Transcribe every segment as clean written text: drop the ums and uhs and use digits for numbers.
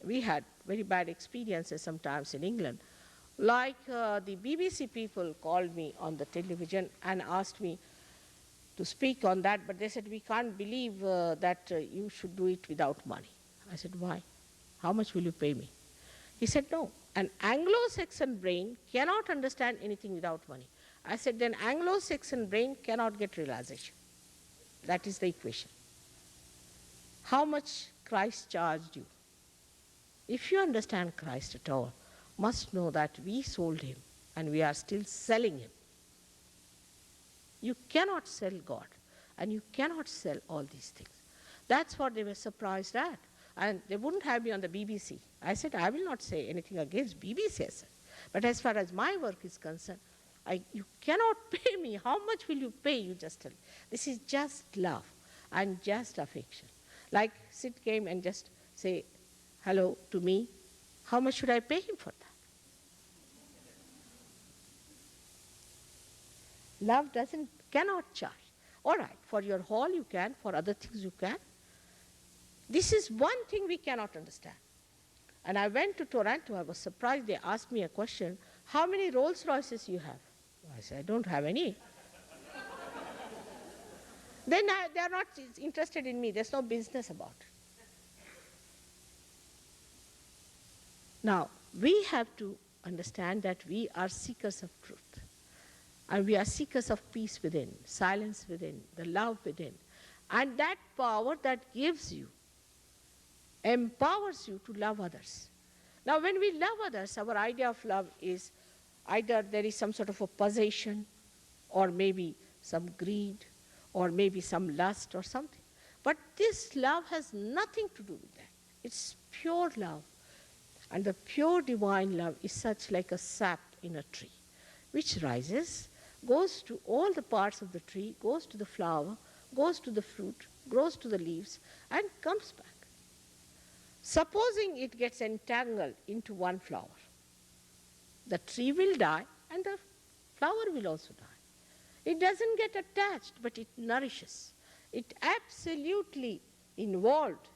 we had very bad experiences sometimes in England. Like the BBC people called me on the television and asked me to speak on that, but they said, we can't believe that you should do it without money. I said, why? How much will you pay me? He said, no, an Anglo-Saxon brain cannot understand anything without money. I said, then Anglo-Saxon brain cannot get realization. That is the equation. How much Christ charged you? If you understand Christ at all, must know that we sold him and we are still selling him. You cannot sell God and you cannot sell all these things. That's what they were surprised at. And they wouldn't have me on the BBC. I said, I will not say anything against BBC, but as far as my work is concerned, you cannot pay me. How much will you pay? You just tell me. This is just love and just affection. Like Sid came and just say hello to me. How much should I pay him for that? Love cannot charge. All right, for your hall you can, for other things you can. This is one thing we cannot understand. And I went to Toronto, I was surprised, they asked me a question, how many Rolls Royces you have? I said, I don't have any. Then they are not interested in me, there's no business about it. Now, we have to understand that we are seekers of truth. And we are seekers of peace within, silence within, the love within. And that power that gives you, empowers you to love others. Now, when we love others, our idea of love is either there is some sort of a possession, or maybe some greed, or maybe some lust or something. But this love has nothing to do with that. It's pure love. And the pure divine love is such like a sap in a tree, which rises, goes to all the parts of the tree, goes to the flower, goes to the fruit, grows to the leaves, and comes back. Supposing it gets entangled into one flower, the tree will die and the flower will also die. It doesn't get attached, but it nourishes. It absolutely involved,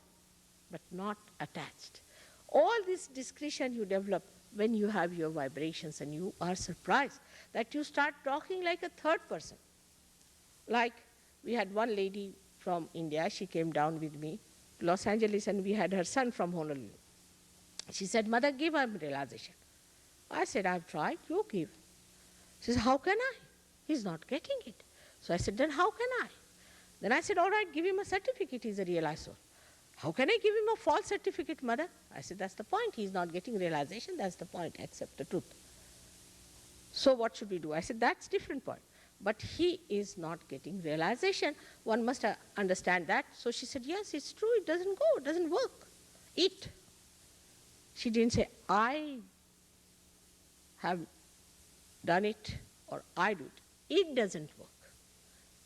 but not attached. All this discretion you develop when you have your vibrations, and you are surprised that you start talking like a third person. Like we had one lady from India, she came down with me to Los Angeles, and we had her son from Honolulu. She said, Mother, give him realization. I said, I've tried, you give. She said, how can I? He's not getting it. So I said, then how can I? Then I said, all right, give him a certificate, he's a realized soul. How can I give him a false certificate, Mother? I said, that's the point, he's not getting realization, that's the point, accept the truth. So what should we do? I said, that's different point. But he is not getting realization. One must understand that. So she said, yes, it's true, it doesn't go, it doesn't work. It. She didn't say, I have done it or I do it. It doesn't work.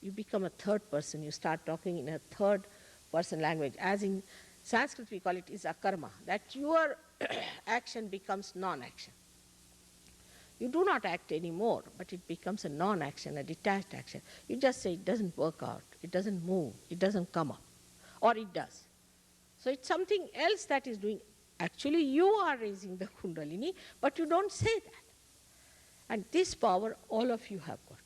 You become a third person, you start talking in a third person language. As in Sanskrit we call it is akarma, that your action becomes non-action. You do not act anymore, but it becomes a non-action, a detached action. You just say it doesn't work out, it doesn't move, it doesn't come up, or it does. So it's something else that is doing. Actually, you are raising the Kundalini, but you don't say that. And this power, all of you have got.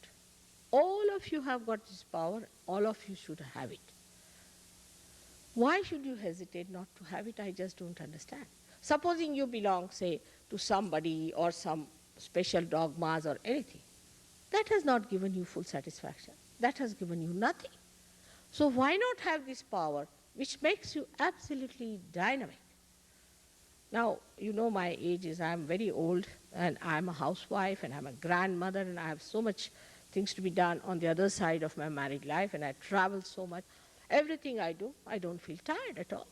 All of you have got this power, all of you should have it. Why should you hesitate not to have it? I just don't understand. Supposing you belong, say, to somebody or some special dogmas or anything, that has not given you full satisfaction. That has given you nothing. So why not have this power which makes you absolutely dynamic? Now, you know my age is, I am very old, and I am a housewife, and I am a grandmother, and I have so much things to be done on the other side of my married life, and I travel so much. Everything I do, I don't feel tired at all.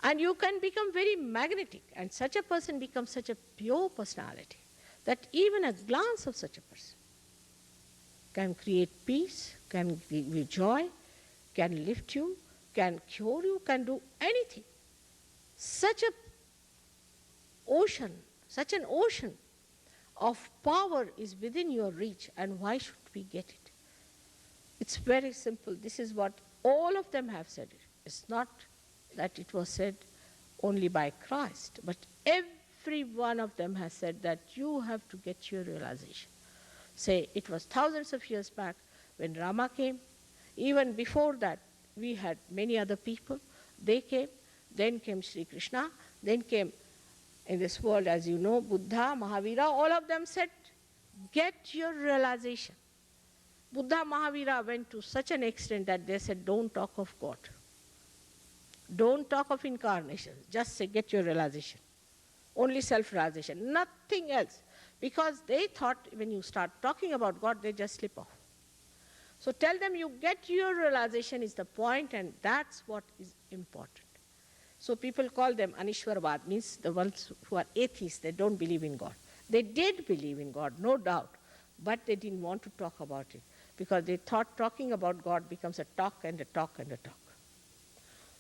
And you can become very magnetic, and such a person becomes such a pure personality that even a glance of such a person can create peace, can give you joy, can lift you, can cure you, can do anything. Such an ocean of power is within your reach, and why should we get it? It's very simple. This is what all of them have said. It's not that it was said only by Christ, but every one of them has said that you have to get your realization. Say, it was thousands of years back when Rama came. Even before that, we had many other people. They came. Then came Sri Krishna. Then came, in this world, as you know, Buddha, Mahavira. All of them said, get your realization. Buddha, Mahavira went to such an extent that they said, don't talk of God. Don't talk of incarnation. Just say, get your realization. Only self-realization, nothing else. Because they thought when you start talking about God, they just slip off. So tell them you get your realization is the point, and that's what is important. So people call them Anishwarvad, means the ones who are atheists, they don't believe in God. They did believe in God, no doubt, but they didn't want to talk about it because they thought talking about God becomes a talk and a talk and a talk.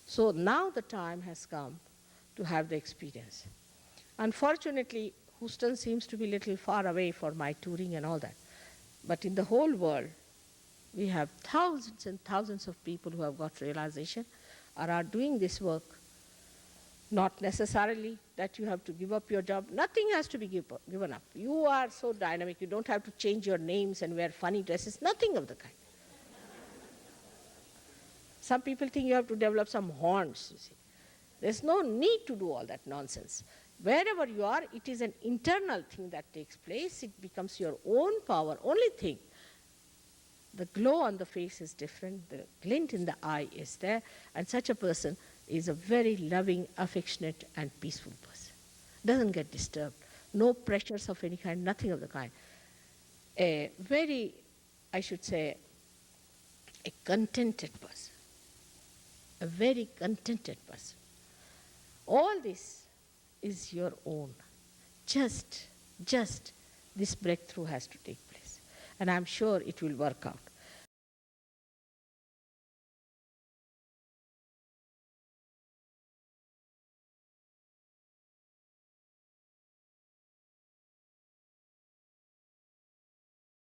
So now the time has come to have the experience. Unfortunately, Houston seems to be a little far away for my touring and all that. But in the whole world, we have thousands and thousands of people who have got realization or are doing this work. Not necessarily that you have to give up your job. Nothing has to be given up. You are so dynamic. You don't have to change your names and wear funny dresses. Nothing of the kind. Some people think you have to develop some horns, you see. There's no need to do all that nonsense. Wherever you are, it is an internal thing that takes place. It becomes your own power. Only thing, the glow on the face is different. The glint in the eye is there. And such a person is a very loving, affectionate, and peaceful person. Doesn't get disturbed. No pressures of any kind, nothing of the kind. A very, I should say, a contented person. A very contented person. All this is your own. Just this breakthrough has to take place. And I'm sure it will work out.